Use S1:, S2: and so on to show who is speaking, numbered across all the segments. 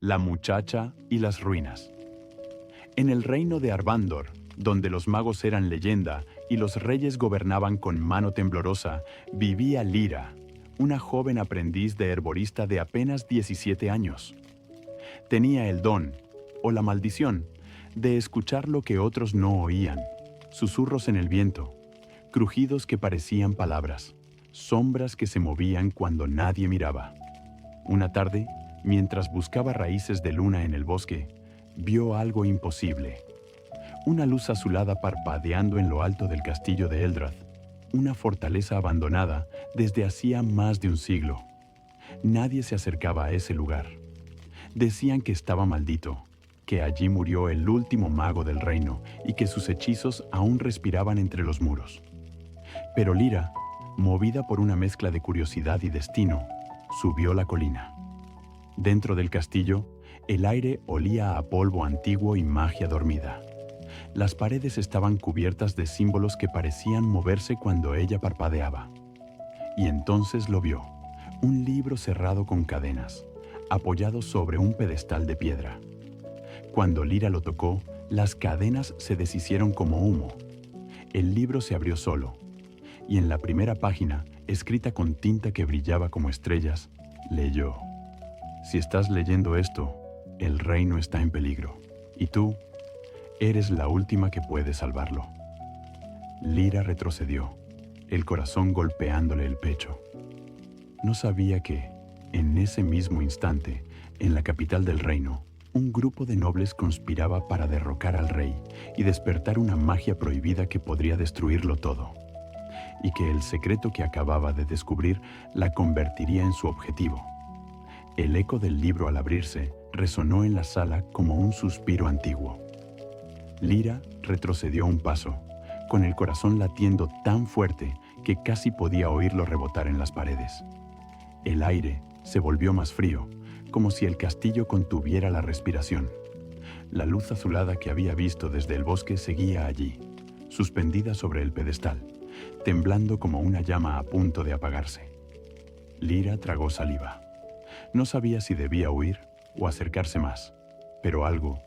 S1: La muchacha y las ruinas. En el reino de Arbandor, donde los magos eran leyenda y los reyes gobernaban con mano temblorosa, vivía Lira, una joven aprendiz de herborista de apenas 17 años. Tenía el don, o la maldición, de escuchar lo que otros no oían, susurros en el viento, crujidos que parecían palabras, sombras que se movían cuando nadie miraba. Una tarde, mientras buscaba raíces de luna en el bosque, vio algo imposible. Una luz azulada parpadeando en lo alto del castillo de Eldrath, una fortaleza abandonada desde hacía más de un siglo. Nadie se acercaba a ese lugar. Decían que estaba maldito, que allí murió el último mago del reino y que sus hechizos aún respiraban entre los muros. Pero Lira, movida por una mezcla de curiosidad y destino, subió la colina. Dentro del castillo, el aire olía a polvo antiguo y magia dormida. Las paredes estaban cubiertas de símbolos que parecían moverse cuando ella parpadeaba. Y entonces lo vio, un libro cerrado con cadenas, apoyado sobre un pedestal de piedra. Cuando Lira lo tocó, las cadenas se deshicieron como humo. El libro se abrió solo, y en la primera página, escrita con tinta que brillaba como estrellas, leyó: Si estás leyendo esto, el reino está en peligro, y tú eres la última que puede salvarlo. Lira retrocedió, el corazón golpeándole el pecho. No sabía que, en ese mismo instante, en la capital del reino, un grupo de nobles conspiraba para derrocar al rey y despertar una magia prohibida que podría destruirlo todo, y que el secreto que acababa de descubrir la convertiría en su objetivo. El eco del libro al abrirse resonó en la sala como un suspiro antiguo. Lira retrocedió un paso, con el corazón latiendo tan fuerte que casi podía oírlo rebotar en las paredes. El aire se volvió más frío, como si el castillo contuviera la respiración. La luz azulada que había visto desde el bosque seguía allí, suspendida sobre el pedestal, temblando como una llama a punto de apagarse. Lira tragó saliva. No sabía si debía huir o acercarse más, pero algo,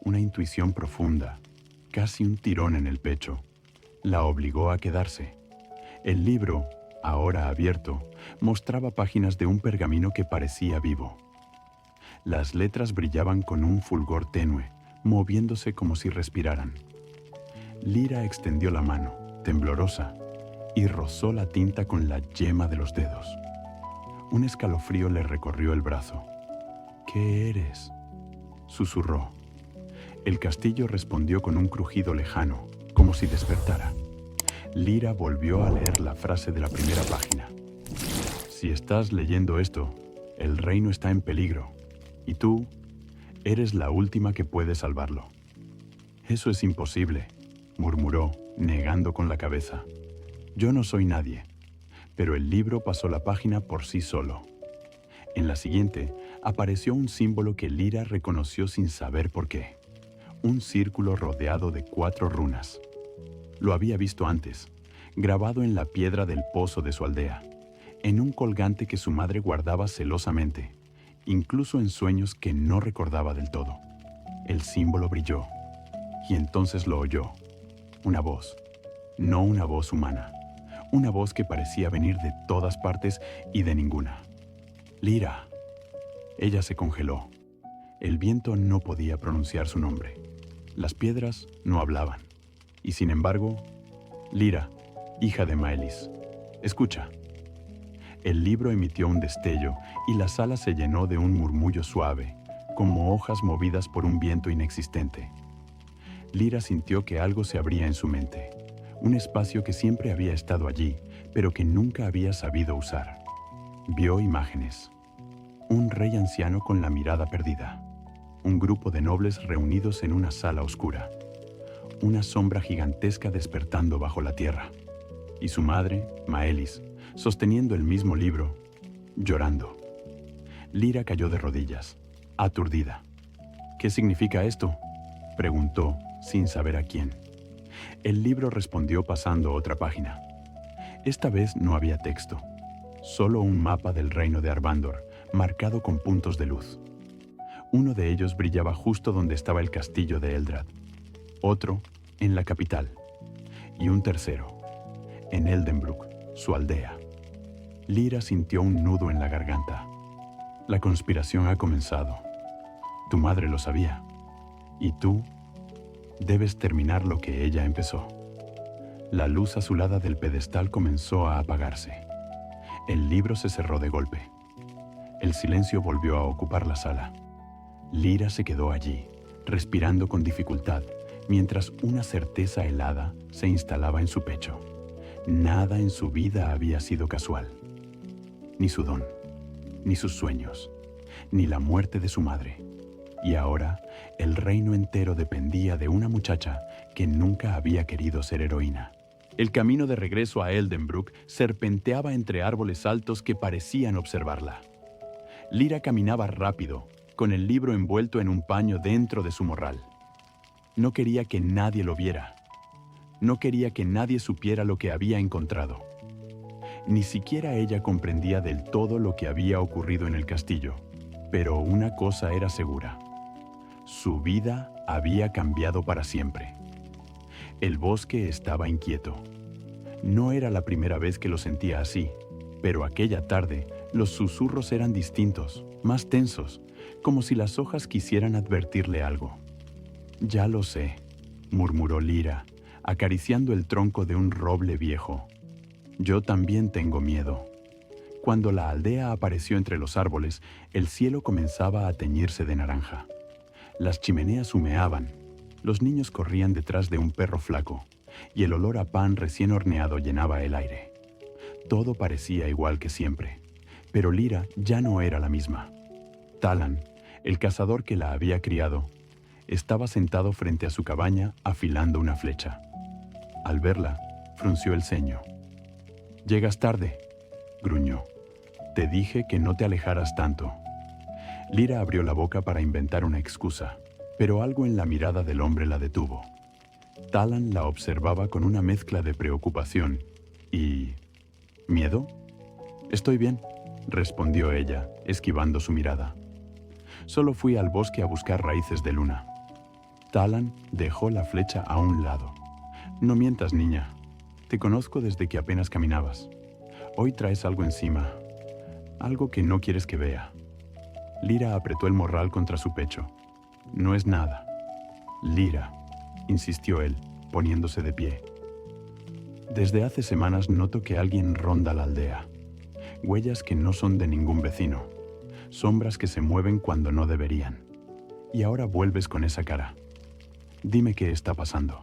S1: una intuición profunda, casi un tirón en el pecho, la obligó a quedarse. El libro, ahora abierto, mostraba páginas de un pergamino que parecía vivo. Las letras brillaban con un fulgor tenue, moviéndose como si respiraran. Lira extendió la mano, temblorosa, y rozó la tinta con la yema de los dedos. Un escalofrío le recorrió el brazo. «¿Qué eres?», susurró. El castillo respondió con un crujido lejano, como si despertara. Lira volvió a leer la frase de la primera página. Si estás leyendo esto, el reino está en peligro, y tú eres la última que puede salvarlo. Eso es imposible, murmuró, negando con la cabeza. Yo no soy nadie. Pero el libro pasó la página por sí solo. En la siguiente, apareció un símbolo que Lira reconoció sin saber por qué. Un círculo rodeado de 4 runas. Lo había visto antes, grabado en la piedra del pozo de su aldea, en un colgante que su madre guardaba celosamente, incluso en sueños que no recordaba del todo. El símbolo brilló, y entonces lo oyó. Una voz, no una voz humana. Una voz que parecía venir de todas partes y de ninguna. «Lira». Ella se congeló. El viento no podía pronunciar su nombre. Las piedras no hablaban. Y sin embargo, «Lira, hija de Maelis, escucha». El libro emitió un destello y la sala se llenó de un murmullo suave, como hojas movidas por un viento inexistente. Lira sintió que algo se abría en su mente. Un espacio que siempre había estado allí, pero que nunca había sabido usar. Vio imágenes. Un rey anciano con la mirada perdida. Un grupo de nobles reunidos en una sala oscura. Una sombra gigantesca despertando bajo la tierra. Y su madre, Maelis, sosteniendo el mismo libro, llorando. Lira cayó de rodillas, aturdida. «¿Qué significa esto?», preguntó, sin saber a quién. El libro respondió pasando otra página. Esta vez no había texto, solo un mapa del reino de Arbandor, marcado con puntos de luz. Uno de ellos brillaba justo donde estaba el castillo de Eldrad, otro en la capital, y un tercero en Eldenbrook, su aldea. Lyra sintió un nudo en la garganta. La conspiración ha comenzado. Tu madre lo sabía. Y tú debes terminar lo que ella empezó. La luz azulada del pedestal comenzó a apagarse. El libro se cerró de golpe. El silencio volvió a ocupar la sala. Lyra se quedó allí, respirando con dificultad, mientras una certeza helada se instalaba en su pecho. Nada en su vida había sido casual. Ni su don, ni sus sueños, ni la muerte de su madre. Y ahora, el reino entero dependía de una muchacha que nunca había querido ser heroína. El camino de regreso a Eldenbrook serpenteaba entre árboles altos que parecían observarla. Lyra caminaba rápido, con el libro envuelto en un paño dentro de su morral. No quería que nadie lo viera. No quería que nadie supiera lo que había encontrado. Ni siquiera ella comprendía del todo lo que había ocurrido en el castillo. Pero una cosa era segura. Su vida había cambiado para siempre. El bosque estaba inquieto. No era la primera vez que lo sentía así, pero aquella tarde los susurros eran distintos, más tensos, como si las hojas quisieran advertirle algo. «Ya lo sé», murmuró Lyra, acariciando el tronco de un roble viejo. «Yo también tengo miedo». Cuando la aldea apareció entre los árboles, el cielo comenzaba a teñirse de naranja. Las chimeneas humeaban, los niños corrían detrás de un perro flaco, y el olor a pan recién horneado llenaba el aire. Todo parecía igual que siempre, pero Lyra ya no era la misma. Talan, el cazador que la había criado, estaba sentado frente a su cabaña afilando una flecha. Al verla, frunció el ceño. «Llegas tarde», gruñó. «Te dije que no te alejaras tanto». Lyra abrió la boca para inventar una excusa, pero algo en la mirada del hombre la detuvo. Talan la observaba con una mezcla de preocupación y... ¿miedo? «Estoy bien», respondió ella, esquivando su mirada. «Solo fui al bosque a buscar raíces de luna». Talan dejó la flecha a un lado. «No mientas, niña. Te conozco desde que apenas caminabas. Hoy traes algo encima. Algo que no quieres que vea». Lyra apretó el morral contra su pecho. «No es nada». «Lyra», insistió él, poniéndose de pie. «Desde hace semanas noto que alguien ronda la aldea. Huellas que no son de ningún vecino. Sombras que se mueven cuando no deberían. Y ahora vuelves con esa cara. Dime qué está pasando».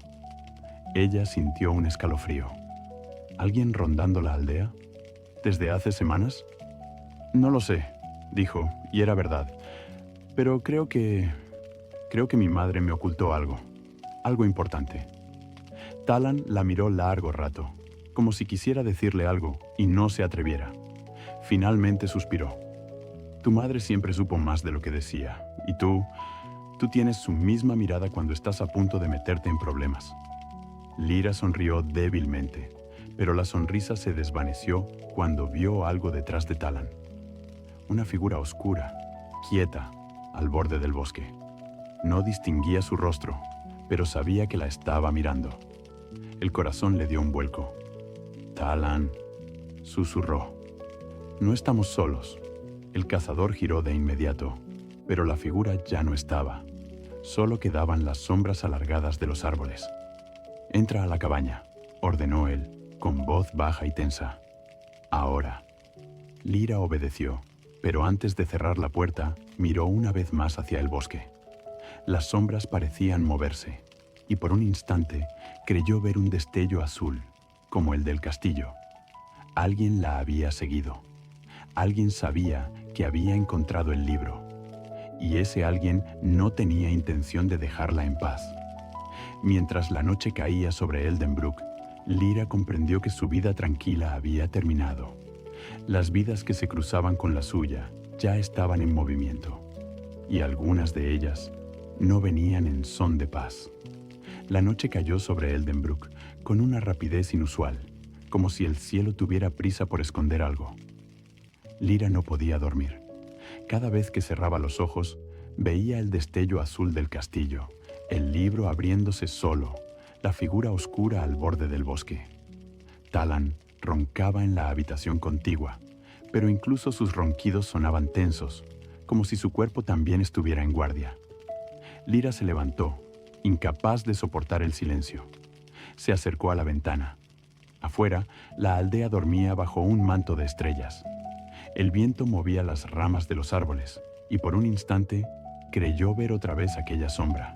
S1: Ella sintió un escalofrío. ¿Alguien rondando la aldea? ¿Desde hace semanas? «No lo sé», dijo, y era verdad. «Pero creo que mi madre me ocultó algo. Algo importante». Talan la miró largo rato, como si quisiera decirle algo y no se atreviera. Finalmente suspiró. «Tu madre siempre supo más de lo que decía, y tú tienes su misma mirada cuando estás a punto de meterte en problemas». Lyra sonrió débilmente, pero la sonrisa se desvaneció cuando vio algo detrás de Talan. Una figura oscura, quieta, al borde del bosque. No distinguía su rostro, pero sabía que la estaba mirando. El corazón le dio un vuelco. «Talan», susurró. «No estamos solos». El cazador giró de inmediato, pero la figura ya no estaba. Solo quedaban las sombras alargadas de los árboles. «Entra a la cabaña», ordenó él, con voz baja y tensa. «Ahora». Lyra obedeció, pero antes de cerrar la puerta, miró una vez más hacia el bosque. Las sombras parecían moverse, y por un instante creyó ver un destello azul, como el del castillo. Alguien la había seguido. Alguien sabía que había encontrado el libro, y ese alguien no tenía intención de dejarla en paz. Mientras la noche caía sobre Eldenbrook, Lyra comprendió que su vida tranquila había terminado. Las vidas que se cruzaban con la suya ya estaban en movimiento, y algunas de ellas no venían en son de paz. La noche cayó sobre Eldenbrook con una rapidez inusual, como si el cielo tuviera prisa por esconder algo. Lyra no podía dormir. Cada vez que cerraba los ojos, Veía el destello azul del castillo, el libro abriéndose solo, la figura oscura al borde del bosque. Talan roncaba en la habitación contigua, pero incluso sus ronquidos sonaban tensos, como si su cuerpo también estuviera en guardia. Lyra se levantó, incapaz de soportar el silencio. Se acercó a la ventana. Afuera, la aldea dormía bajo un manto de estrellas. El viento movía las ramas de los árboles, y por un instante creyó ver otra vez aquella sombra.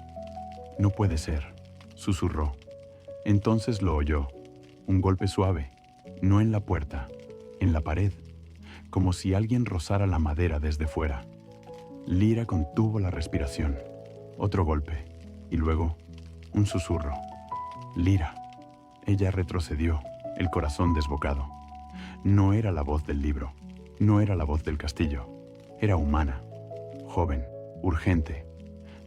S1: «No puede ser», susurró. Entonces lo oyó. Un golpe suave, no en la puerta, en la pared, como si alguien rozara la madera desde fuera. Lyra contuvo la respiración. Otro golpe, y luego un susurro. «Lyra». Ella retrocedió, el corazón desbocado. No era la voz del libro, no era la voz del castillo. Era humana, joven, urgente.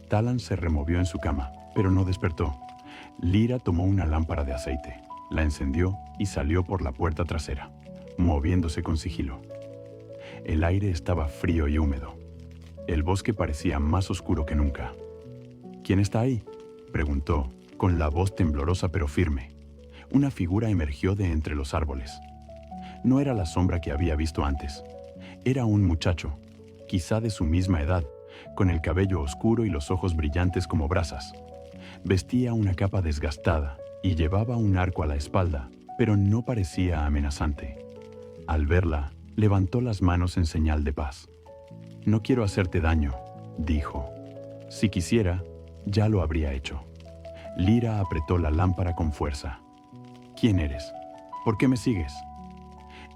S1: Talan se removió en su cama, pero no despertó. Lyra tomó una lámpara de aceite, la encendió y salió por la puerta trasera, moviéndose con sigilo. El aire estaba frío y húmedo. El bosque parecía más oscuro que nunca. «¿Quién está ahí?», preguntó, con la voz temblorosa pero firme. Una figura emergió de entre los árboles. No era la sombra que había visto antes. Era un muchacho, quizá de su misma edad, con el cabello oscuro y los ojos brillantes como brasas. Vestía una capa desgastada y llevaba un arco a la espalda, pero no parecía amenazante. Al verla, levantó las manos en señal de paz. «No quiero hacerte daño», dijo. Si quisiera, ya lo habría hecho. Lyra apretó la lámpara con fuerza. «¿Quién eres? ¿Por qué me sigues?».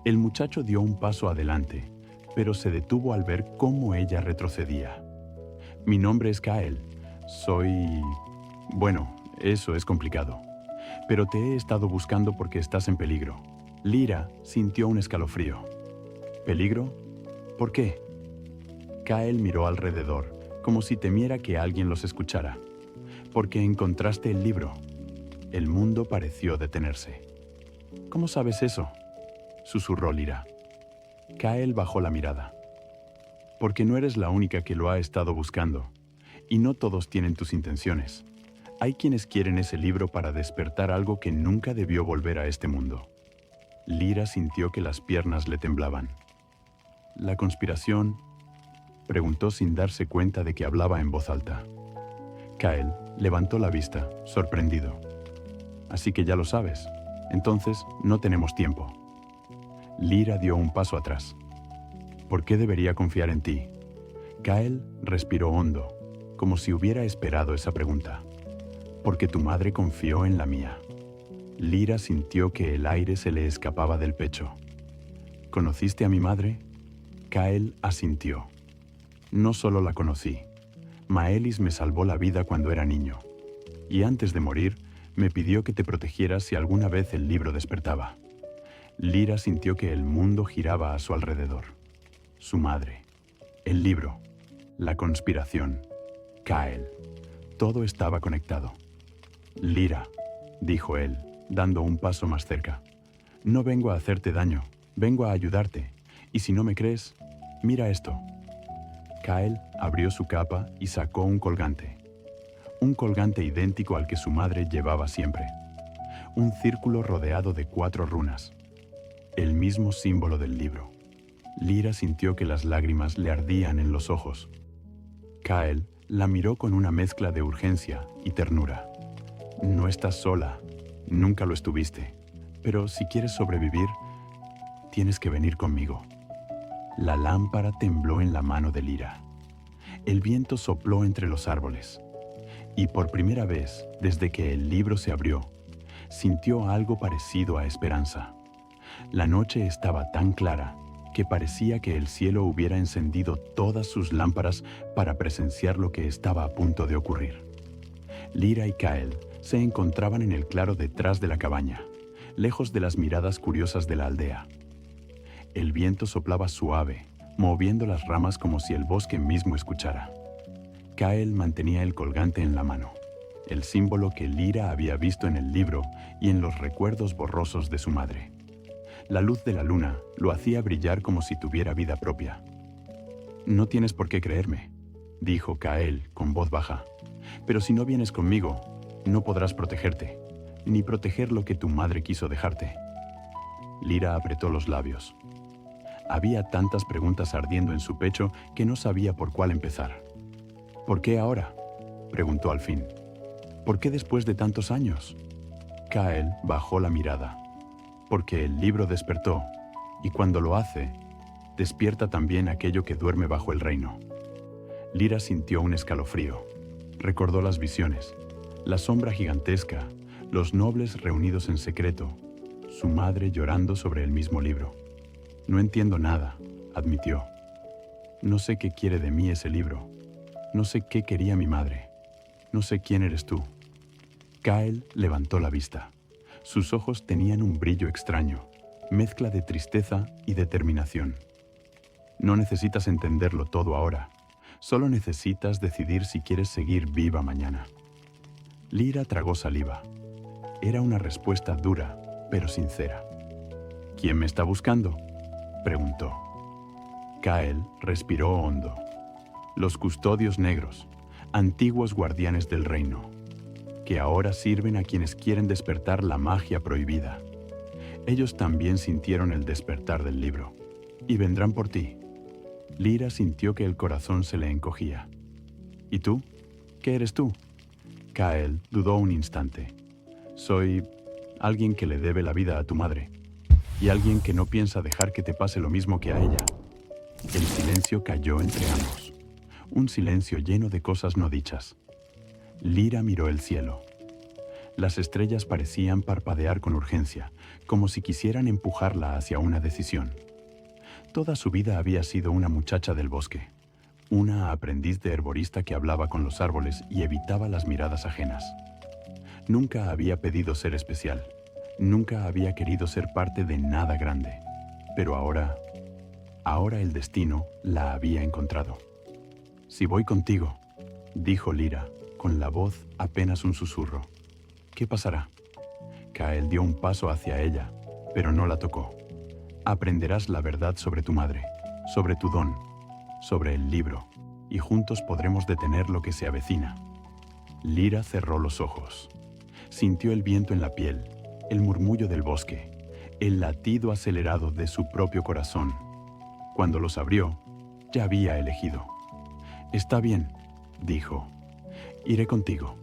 S1: El muchacho dio un paso adelante, pero se detuvo al ver cómo ella retrocedía. «Mi nombre es Kael. Soy... Bueno, eso es complicado. Pero te he estado buscando porque estás en peligro». Lyra sintió un escalofrío. «¿Peligro? ¿Por qué?». Kael miró alrededor, como si temiera que alguien los escuchara. «Porque encontraste el libro». El mundo pareció detenerse. «¿Cómo sabes eso?», susurró Lyra. Kael bajó la mirada. «Porque no eres la única que lo ha estado buscando, y no todos tienen tus intenciones. Hay quienes quieren ese libro para despertar algo que nunca debió volver a este mundo». Lyra sintió que las piernas le temblaban. «¿La conspiración?», preguntó sin darse cuenta de que hablaba en voz alta. Kael levantó la vista, sorprendido. «Así que ya lo sabes. Entonces no tenemos tiempo». Lyra dio un paso atrás. «¿Por qué debería confiar en ti?». Kael respiró hondo, como si hubiera esperado esa pregunta. «Porque tu madre confió en la mía». Lyra sintió que el aire se le escapaba del pecho. «¿Conociste a mi madre?». Kael asintió. «No solo la conocí. Maelis me salvó la vida cuando era niño. Y antes de morir, me pidió que te protegieras si alguna vez el libro despertaba». Lyra sintió que el mundo giraba a su alrededor. Su madre, el libro, la conspiración, Kael. Todo estaba conectado. «Lyra», dijo él, dando un paso más cerca. «No vengo a hacerte daño, vengo a ayudarte. Y si no me crees, mira esto». Kael abrió su capa y sacó un colgante. Un colgante idéntico al que su madre llevaba siempre. Un círculo rodeado de 4 runas. El mismo símbolo del libro. Lyra sintió que las lágrimas le ardían en los ojos. Kael la miró con una mezcla de urgencia y ternura. «No estás sola, nunca lo estuviste, pero si quieres sobrevivir, tienes que venir conmigo». La lámpara tembló en la mano de Lyra. El viento sopló entre los árboles. Y por primera vez, desde que el libro se abrió, sintió algo parecido a esperanza. La noche estaba tan clara que parecía que el cielo hubiera encendido todas sus lámparas para presenciar lo que estaba a punto de ocurrir. Lyra y Kael se encontraban en el claro detrás de la cabaña, lejos de las miradas curiosas de la aldea. El viento soplaba suave, moviendo las ramas como si el bosque mismo escuchara. Kael mantenía el colgante en la mano, el símbolo que Lyra había visto en el libro y en los recuerdos borrosos de su madre. La luz de la luna lo hacía brillar como si tuviera vida propia. «No tienes por qué creerme», dijo Kael con voz baja. «Pero si no vienes conmigo, no podrás protegerte, ni proteger lo que tu madre quiso dejarte». Lyra apretó los labios. Había tantas preguntas ardiendo en su pecho que no sabía por cuál empezar. «¿Por qué ahora?», preguntó al fin. «¿Por qué después de tantos años?». Kael bajó la mirada. «Porque el libro despertó, y cuando lo hace, despierta también aquello que duerme bajo el reino». Lyra sintió un escalofrío. Recordó las visiones, la sombra gigantesca, los nobles reunidos en secreto, su madre llorando sobre el mismo libro. «No entiendo nada», admitió. «No sé qué quiere de mí ese libro. No sé qué quería mi madre. No sé quién eres tú». Kael levantó la vista. Sus ojos tenían un brillo extraño, mezcla de tristeza y determinación. «No necesitas entenderlo todo ahora. Solo necesitas decidir si quieres seguir viva mañana». Lyra tragó saliva. Era una respuesta dura, pero sincera. «¿Quién me está buscando?», preguntó. Kael respiró hondo. «Los custodios negros, antiguos guardianes del reino, que ahora sirven a quienes quieren despertar la magia prohibida. Ellos también sintieron el despertar del libro, y vendrán por ti». Lyra sintió que el corazón se le encogía. «¿Y tú? ¿Qué eres tú?». Kael dudó un instante. «Soy alguien que le debe la vida a tu madre, y alguien que no piensa dejar que te pase lo mismo que a ella». El silencio cayó entre ambos. Un silencio lleno de cosas no dichas. Lyra miró el cielo. Las estrellas parecían parpadear con urgencia, como si quisieran empujarla hacia una decisión. Toda su vida había sido una muchacha del bosque, una aprendiz de herborista que hablaba con los árboles y evitaba las miradas ajenas. Nunca había pedido ser especial, nunca había querido ser parte de nada grande, pero ahora el destino la había encontrado. «Si voy contigo», dijo Lyra, con la voz apenas un susurro. «¿Qué pasará?». Kael dio un paso hacia ella, pero no la tocó. «Aprenderás la verdad sobre tu madre, sobre tu don, sobre el libro, y juntos podremos detener lo que se avecina». Lyra cerró los ojos. Sintió el viento en la piel, el murmullo del bosque, el latido acelerado de su propio corazón. Cuando los abrió, ya había elegido. «Está bien», dijo. «Iré contigo».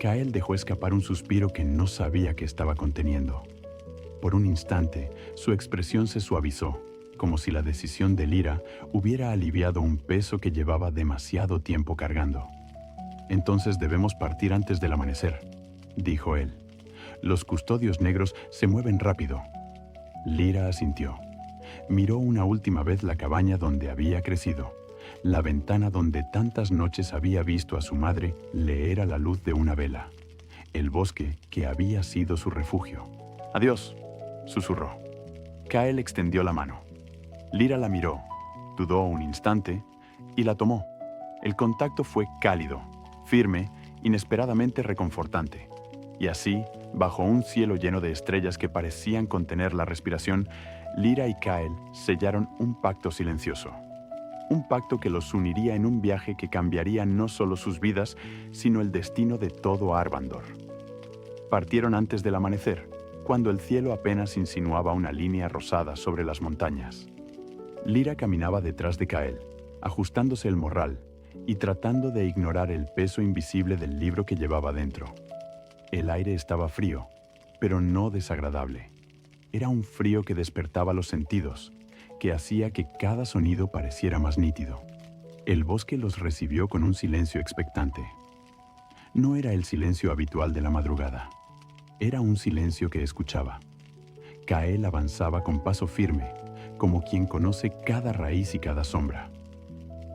S1: Kael dejó escapar un suspiro que no sabía que estaba conteniendo. Por un instante, su expresión se suavizó, como si la decisión de Lyra hubiera aliviado un peso que llevaba demasiado tiempo cargando. «Entonces debemos partir antes del amanecer», dijo él. «Los custodios negros se mueven rápido». Lyra asintió. Miró una última vez la cabaña donde había crecido. La ventana donde tantas noches había visto a su madre leer a la luz de una vela. El bosque que había sido su refugio. «Adiós», susurró. Kael extendió la mano. Lyra la miró, dudó un instante y la tomó. El contacto fue cálido, firme, inesperadamente reconfortante. Y así, bajo un cielo lleno de estrellas que parecían contener la respiración, Lyra y Kael sellaron un pacto silencioso. Un pacto que los uniría en un viaje que cambiaría no solo sus vidas, sino el destino de todo Arvandor. Partieron antes del amanecer, cuando el cielo apenas insinuaba una línea rosada sobre las montañas. Lyra caminaba detrás de Kael, ajustándose el morral y tratando de ignorar el peso invisible del libro que llevaba dentro. El aire estaba frío, pero no desagradable. Era un frío que despertaba los sentidos, que hacía que cada sonido pareciera más nítido. El bosque los recibió con un silencio expectante. No era el silencio habitual de la madrugada. Era un silencio que escuchaba. Kael avanzaba con paso firme, como quien conoce cada raíz y cada sombra.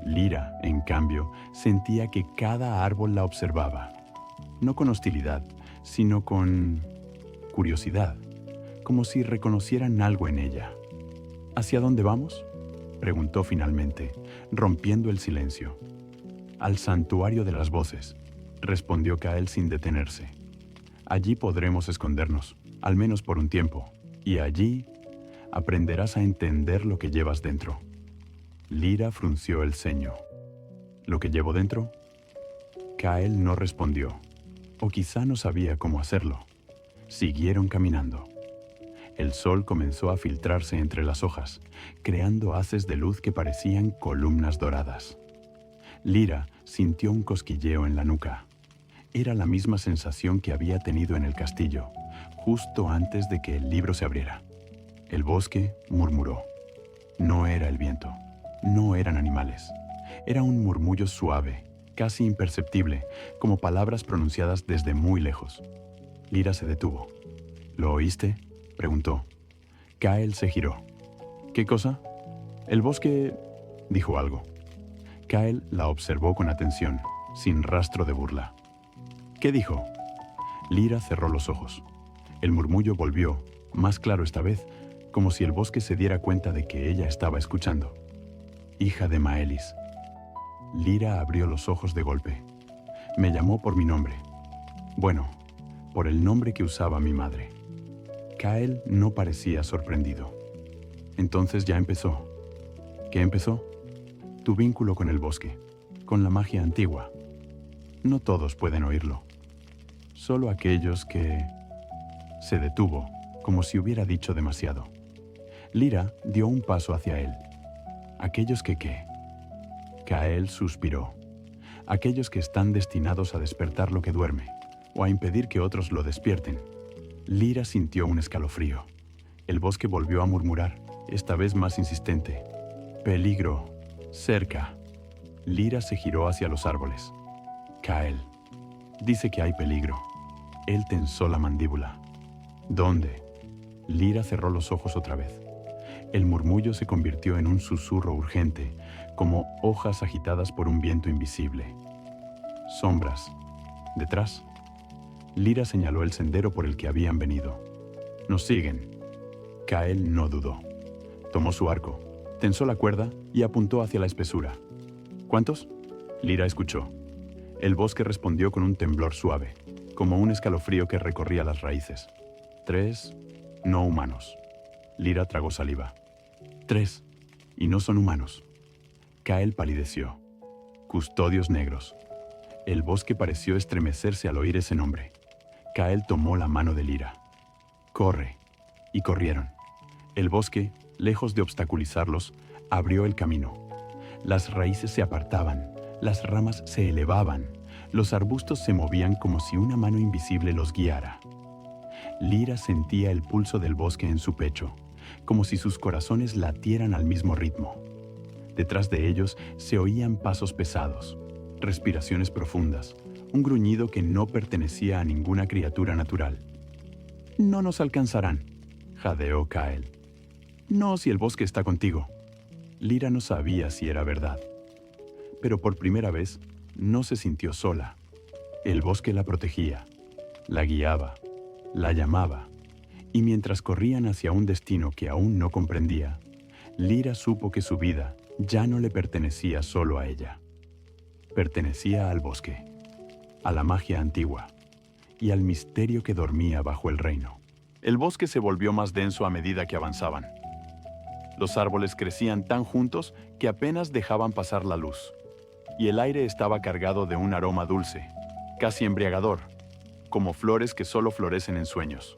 S1: Lyra, en cambio, sentía que cada árbol la observaba. No con hostilidad, sino con curiosidad, como si reconocieran algo en ella. «¿Hacia dónde vamos?», preguntó finalmente, rompiendo el silencio. «Al santuario de las voces», respondió Kael sin detenerse. «Allí podremos escondernos, al menos por un tiempo, y allí aprenderás a entender lo que llevas dentro». Lyra frunció el ceño. ¿Lo que llevo dentro? Kael no respondió, o quizá no sabía cómo hacerlo. Siguieron caminando. El sol comenzó a filtrarse entre las hojas, creando haces de luz que parecían columnas doradas. Lyra sintió un cosquilleo en la nuca. Era la misma sensación que había tenido en el castillo, justo antes de que el libro se abriera. El bosque murmuró. No era el viento, no eran animales. Era un murmullo suave, casi imperceptible, como palabras pronunciadas desde muy lejos. Lyra se detuvo. ¿Lo oíste?, preguntó. Kael se giró. ¿Qué cosa? El bosque dijo algo. Kael la observó con atención, sin rastro de burla. ¿Qué dijo? Lyra cerró los ojos. El murmullo volvió, más claro esta vez, como si el bosque se diera cuenta de que ella estaba escuchando. Hija de Maelis. Lyra abrió los ojos de golpe. Me llamó por mi nombre. Bueno, por el nombre que usaba mi madre. Kael no parecía sorprendido. Entonces ya empezó. ¿Qué empezó? Tu vínculo con el bosque, con la magia antigua. No todos pueden oírlo. Solo aquellos que... Se detuvo, como si hubiera dicho demasiado. Lyra dio un paso hacia él. ¿Aquellos que qué? Kael suspiró. Aquellos que están destinados a despertar lo que duerme, o a impedir que otros lo despierten. Lyra sintió un escalofrío. El bosque volvió a murmurar, esta vez más insistente. Peligro. Cerca. Lyra se giró hacia los árboles. Kael. Dice que hay peligro. Él tensó la mandíbula. ¿Dónde? Lyra cerró los ojos otra vez. El murmullo se convirtió en un susurro urgente, como hojas agitadas por un viento invisible. Sombras. ¿Detrás? Lyra señaló el sendero por el que habían venido. Nos siguen. Kael no dudó. Tomó su arco, tensó la cuerda y apuntó hacia la espesura. ¿Cuántos? Lyra escuchó. El bosque respondió con un temblor suave, como un escalofrío que recorría las raíces. 3 no humanos. Lyra tragó saliva. 3, y no son humanos. Kael palideció. Custodios negros. El bosque pareció estremecerse al oír ese nombre. Kael tomó la mano de Lyra. Corre. Y corrieron. El bosque, lejos de obstaculizarlos, abrió el camino. Las raíces se apartaban, las ramas se elevaban, los arbustos se movían como si una mano invisible los guiara. Lyra sentía el pulso del bosque en su pecho, como si sus corazones latieran al mismo ritmo. Detrás de ellos se oían pasos pesados, respiraciones profundas, un gruñido que no pertenecía a ninguna criatura natural. No nos alcanzarán, jadeó Kael. No si el bosque está contigo. Lyra no sabía si era verdad. Pero por primera vez no se sintió sola. El bosque la protegía, la guiaba, la llamaba, y mientras corrían hacia un destino que aún no comprendía, Lyra supo que su vida ya no le pertenecía solo a ella. Pertenecía al bosque, a la magia antigua y al misterio que dormía bajo el reino. El bosque se volvió más denso a medida que avanzaban. Los árboles crecían tan juntos que apenas dejaban pasar la luz, y el aire estaba cargado de un aroma dulce, casi embriagador, como flores que solo florecen en sueños.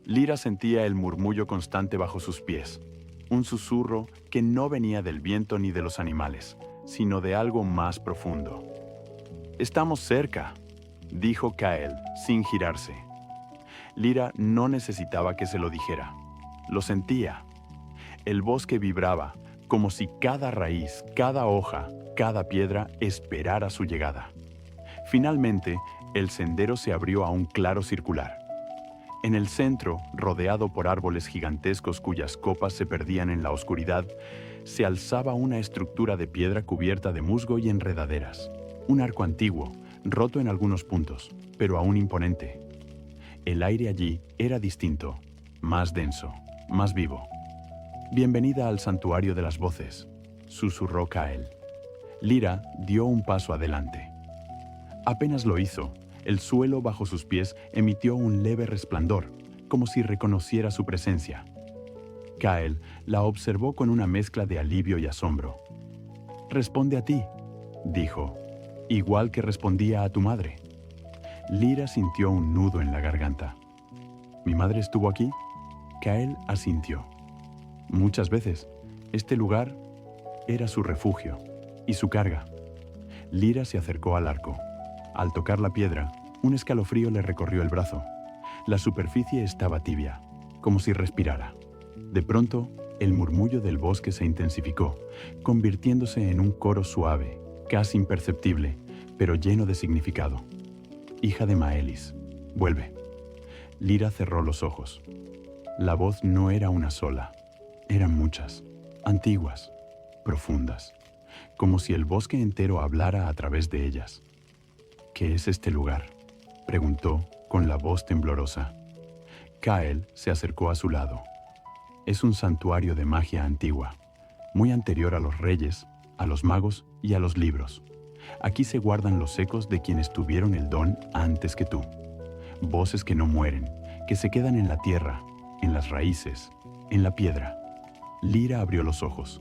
S1: Lyra sentía el murmullo constante bajo sus pies, un susurro que no venía del viento ni de los animales, sino de algo más profundo. «Estamos cerca», dijo Kael, sin girarse. Lyra no necesitaba que se lo dijera. Lo sentía. El bosque vibraba, como si cada raíz, cada hoja, cada piedra esperara su llegada. Finalmente, el sendero se abrió a un claro circular. En el centro, rodeado por árboles gigantescos cuyas copas se perdían en la oscuridad, se alzaba una estructura de piedra cubierta de musgo y enredaderas. Un arco antiguo, roto en algunos puntos, pero aún imponente. El aire allí era distinto, más denso, más vivo. «Bienvenida al santuario de las voces», susurró Kael. Lyra dio un paso adelante. Apenas lo hizo, el suelo bajo sus pies emitió un leve resplandor, como si reconociera su presencia. Kael la observó con una mezcla de alivio y asombro. «Responde a ti», dijo, igual que respondía a tu madre. Lyra sintió un nudo en la garganta. ¿Mi madre estuvo aquí? Kael asintió. Muchas veces. Este lugar era su refugio y su carga. Lyra se acercó al arco. Al tocar la piedra, un escalofrío le recorrió el brazo. La superficie estaba tibia, como si respirara. De pronto, el murmullo del bosque se intensificó, convirtiéndose en un coro suave, casi imperceptible, pero lleno de significado. Hija de Maelis, vuelve. Lyra cerró los ojos. La voz no era una sola, eran muchas, antiguas, profundas, como si el bosque entero hablara a través de ellas. ¿Qué es este lugar?, preguntó con la voz temblorosa. Kael se acercó a su lado. Es un santuario de magia antigua, muy anterior a los reyes, a los magos y a los libros. Aquí se guardan los ecos de quienes tuvieron el don antes que tú. Voces que no mueren, que se quedan en la tierra, en las raíces, en la piedra. Lyra abrió los ojos.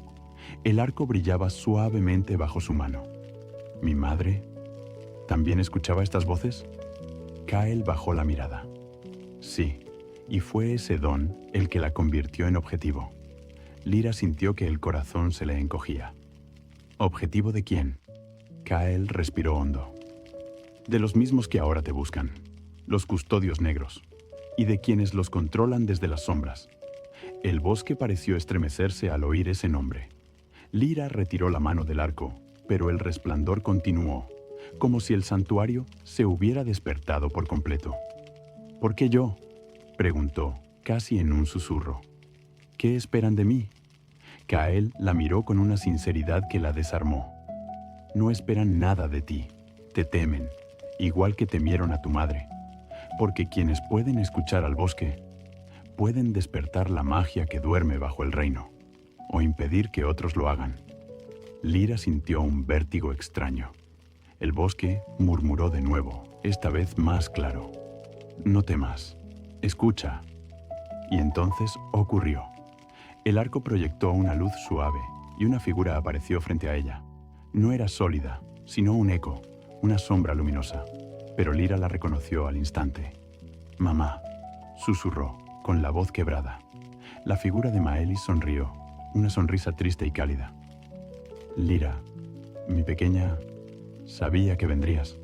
S1: El arco brillaba suavemente bajo su mano. ¿Mi madre también escuchaba estas voces? Kael bajó la mirada. Sí, y fue ese don el que la convirtió en objetivo. Lyra sintió que el corazón se le encogía. ¿Objetivo de quién? Kael respiró hondo. De los mismos que ahora te buscan, los custodios negros, y de quienes los controlan desde las sombras. El bosque pareció estremecerse al oír ese nombre. Lyra retiró la mano del arco, pero el resplandor continuó, como si el santuario se hubiera despertado por completo. ¿Por qué yo?, preguntó, casi en un susurro. ¿Qué esperan de mí? Kael la miró con una sinceridad que la desarmó. No esperan nada de ti, te temen, igual que temieron a tu madre, porque quienes pueden escuchar al bosque, pueden despertar la magia que duerme bajo el reino, o impedir que otros lo hagan. Lyra sintió un vértigo extraño. El bosque murmuró de nuevo, esta vez más claro. No temas, escucha. Y entonces ocurrió. El arco proyectó una luz suave y una figura apareció frente a ella. No era sólida, sino un eco, una sombra luminosa. Pero Lyra la reconoció al instante. «Mamá», susurró, con la voz quebrada. La figura de Maelis sonrió, una sonrisa triste y cálida. «Lyra, mi pequeña, sabía que vendrías».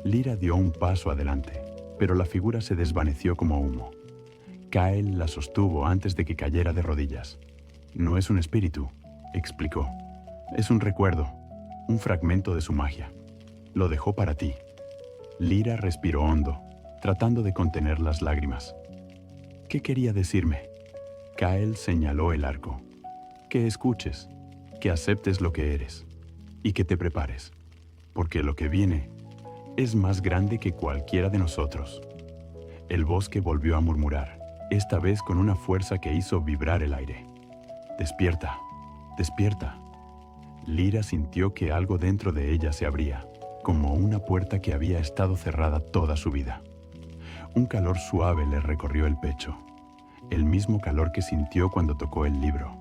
S1: Lyra dio un paso adelante, pero la figura se desvaneció como humo. Kael la sostuvo antes de que cayera de rodillas. «No es un espíritu», explicó. «Es un recuerdo, un fragmento de su magia. Lo dejó para ti». Lyra respiró hondo, tratando de contener las lágrimas. ¿Qué quería decirme? Kael señaló el arco. Que escuches, que aceptes lo que eres y que te prepares, porque lo que viene es más grande que cualquiera de nosotros. El bosque volvió a murmurar, esta vez con una fuerza que hizo vibrar el aire. «Despierta, despierta». Lyra sintió que algo dentro de ella se abría, como una puerta que había estado cerrada toda su vida. Un calor suave le recorrió el pecho, el mismo calor que sintió cuando tocó el libro.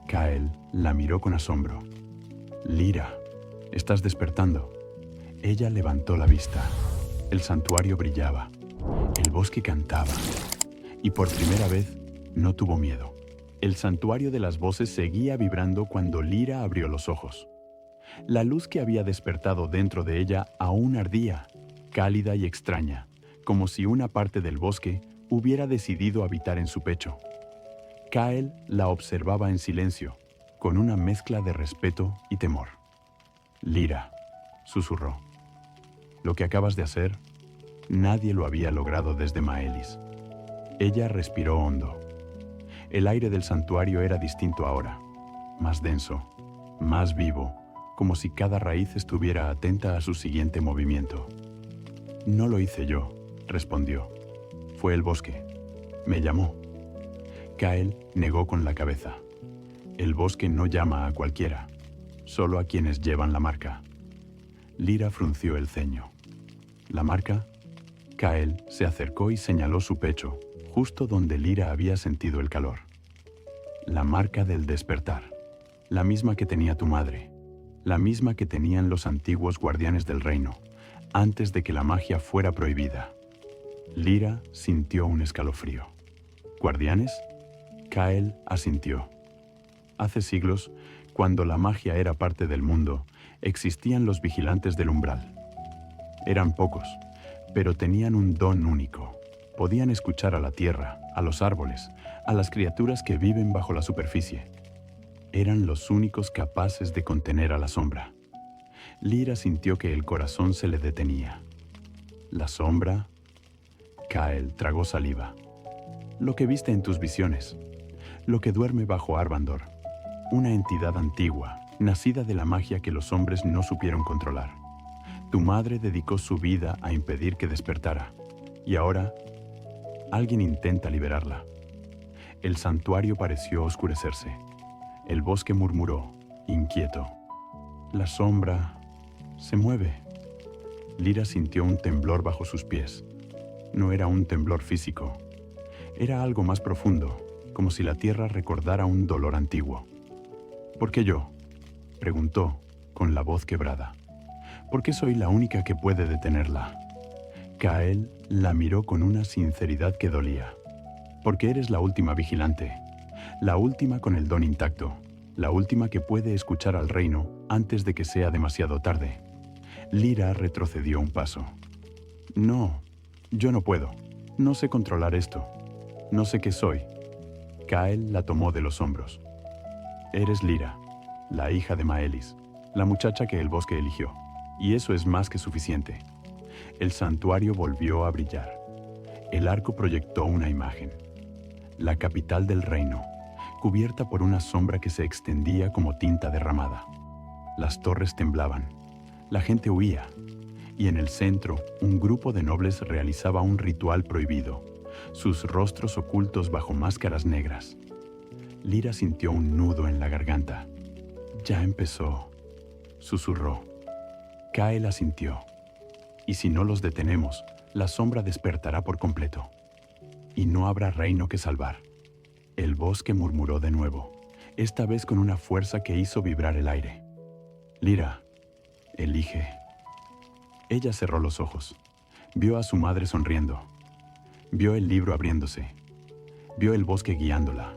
S1: Kael la miró con asombro. «Lyra, estás despertando». Ella levantó la vista. El santuario brillaba, el bosque cantaba, y por primera vez no tuvo miedo. El santuario de las voces seguía vibrando cuando Lyra abrió los ojos. La luz que había despertado dentro de ella aún ardía, cálida y extraña, como si una parte del bosque hubiera decidido habitar en su pecho. Kael la observaba en silencio, con una mezcla de respeto y temor. «Lyra», susurró, «lo que acabas de hacer, nadie lo había logrado desde Maelis». Ella respiró hondo. El aire del santuario era distinto ahora, más denso, más vivo, como si cada raíz estuviera atenta a su siguiente movimiento. «No lo hice yo», respondió. «Fue el bosque. Me llamó». Kael negó con la cabeza. «El bosque no llama a cualquiera, solo a quienes llevan la marca». Lyra frunció el ceño. «¿La marca?» Kael se acercó y señaló su pecho, justo donde Lyra había sentido el calor. «La marca del despertar, la misma que tenía tu madre. la misma que tenían los antiguos guardianes del reino, antes de que la magia fuera prohibida. Lyra sintió un escalofrío. ¿Guardianes? Kael asintió. Hace siglos, cuando la magia era parte del mundo, existían los vigilantes del umbral. Eran pocos, pero tenían un don único. Podían escuchar a la tierra, a los árboles, a las criaturas que viven bajo la superficie. Eran los únicos capaces de contener a la sombra. Lyra sintió que el corazón se le detenía. ¿La sombra? Kael tragó saliva. Lo que viste en tus visiones. Lo que duerme bajo Arvandor. Una entidad antigua, nacida de la magia que los hombres no supieron controlar. Tu madre dedicó su vida a impedir que despertara. Y ahora, alguien intenta liberarla. El santuario pareció oscurecerse. El bosque murmuró, inquieto. La sombra se mueve. Lyra sintió un temblor bajo sus pies. No era un temblor físico. Era algo más profundo, como si la tierra recordara un dolor antiguo. ¿Por qué yo?, preguntó, con la voz quebrada. ¿Por qué soy la única que puede detenerla? Kael la miró con una sinceridad que dolía. Porque eres la última vigilante, la última con el don intacto, la última que puede escuchar al reino antes de que sea demasiado tarde. Lyra retrocedió un paso. No, yo no puedo. No sé controlar esto. No sé qué soy. Kael la tomó de los hombros. Eres Lyra, la hija de Maelis, la muchacha que el bosque eligió. Y eso es más que suficiente. El santuario volvió a brillar. El arco proyectó una imagen. La capital del reino, cubierta por una sombra que se extendía como tinta derramada. Las torres temblaban. La gente huía. Y en el centro, un grupo de nobles realizaba un ritual prohibido, sus rostros ocultos bajo máscaras negras. Lyra sintió un nudo en la garganta. Ya empezó, susurró. Kael asintió. Y si no los detenemos, la sombra despertará por completo. Y no habrá reino que salvar. El bosque murmuró de nuevo, esta vez con una fuerza que hizo vibrar el aire. Lyra, elige. Ella cerró los ojos. Vio a su madre sonriendo. Vio el libro abriéndose. Vio el bosque guiándola.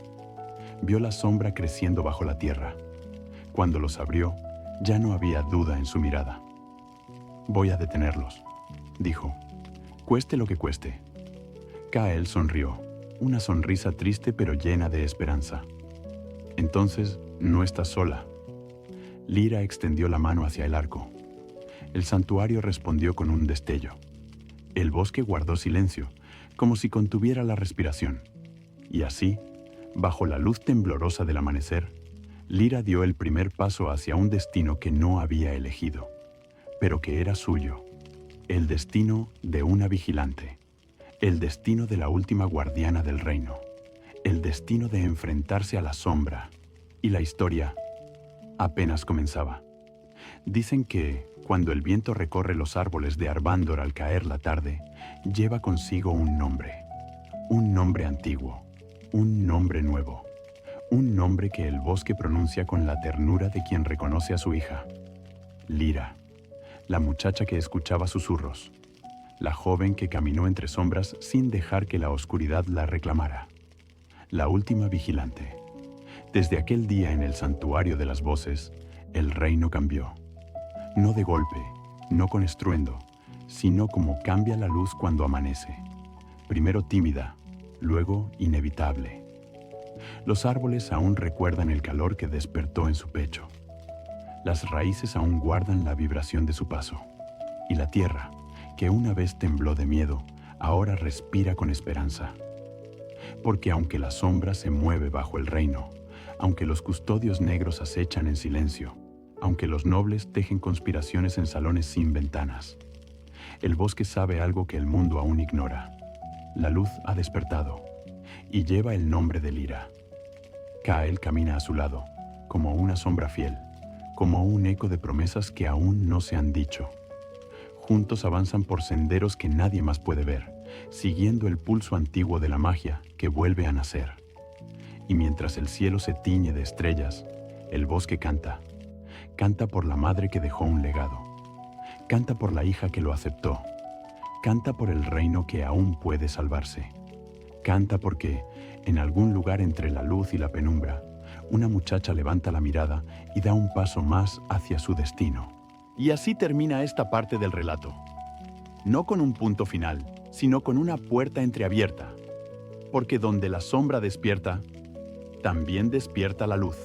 S1: Vio la sombra creciendo bajo la tierra. Cuando los abrió, ya no había duda en su mirada. Voy a detenerlos, dijo, cueste lo que cueste. Kael sonrió, una sonrisa triste pero llena de esperanza. Entonces, no estás sola. Lyra extendió la mano hacia el arco. El santuario respondió con un destello. El bosque guardó silencio, como si contuviera la respiración. Y así, bajo la luz temblorosa del amanecer, Lyra dio el primer paso hacia un destino que no había elegido, pero que era suyo. El destino de una vigilante. El destino de la última guardiana del reino. El destino de enfrentarse a la sombra. Y la historia apenas comenzaba. Dicen que, cuando el viento recorre los árboles de Arvandor al caer la tarde, lleva consigo un nombre antiguo, un nombre nuevo, un nombre que el bosque pronuncia con la ternura de quien reconoce a su hija. Lyra, la muchacha que escuchaba susurros, la joven que caminó entre sombras sin dejar que la oscuridad la reclamara, la última vigilante. Desde aquel día en el santuario de las voces, el reino cambió. No de golpe, no con estruendo, sino como cambia la luz cuando amanece. Primero tímida, luego inevitable. Los árboles aún recuerdan el calor que despertó en su pecho. Las raíces aún guardan la vibración de su paso. Y la tierra, que una vez tembló de miedo, ahora respira con esperanza. Porque aunque la sombra se mueve bajo el reino, aunque los custodios negros acechan en silencio, aunque los nobles tejen conspiraciones en salones sin ventanas, el bosque sabe algo que el mundo aún ignora. La luz ha despertado y lleva el nombre de Lyra. Kael camina a su lado, como una sombra fiel, como un eco de promesas que aún no se han dicho. Juntos avanzan por senderos que nadie más puede ver, siguiendo el pulso antiguo de la magia que vuelve a nacer. Y mientras el cielo se tiñe de estrellas, el bosque canta. Canta por la madre que dejó un legado. Canta por la hija que lo aceptó. Canta por el reino que aún puede salvarse. Canta porque, en algún lugar entre la luz y la penumbra, una muchacha levanta la mirada y da un paso más hacia su destino. Y así termina esta parte del relato. No con un punto final, sino con una puerta entreabierta. Porque donde la sombra despierta, también despierta la luz.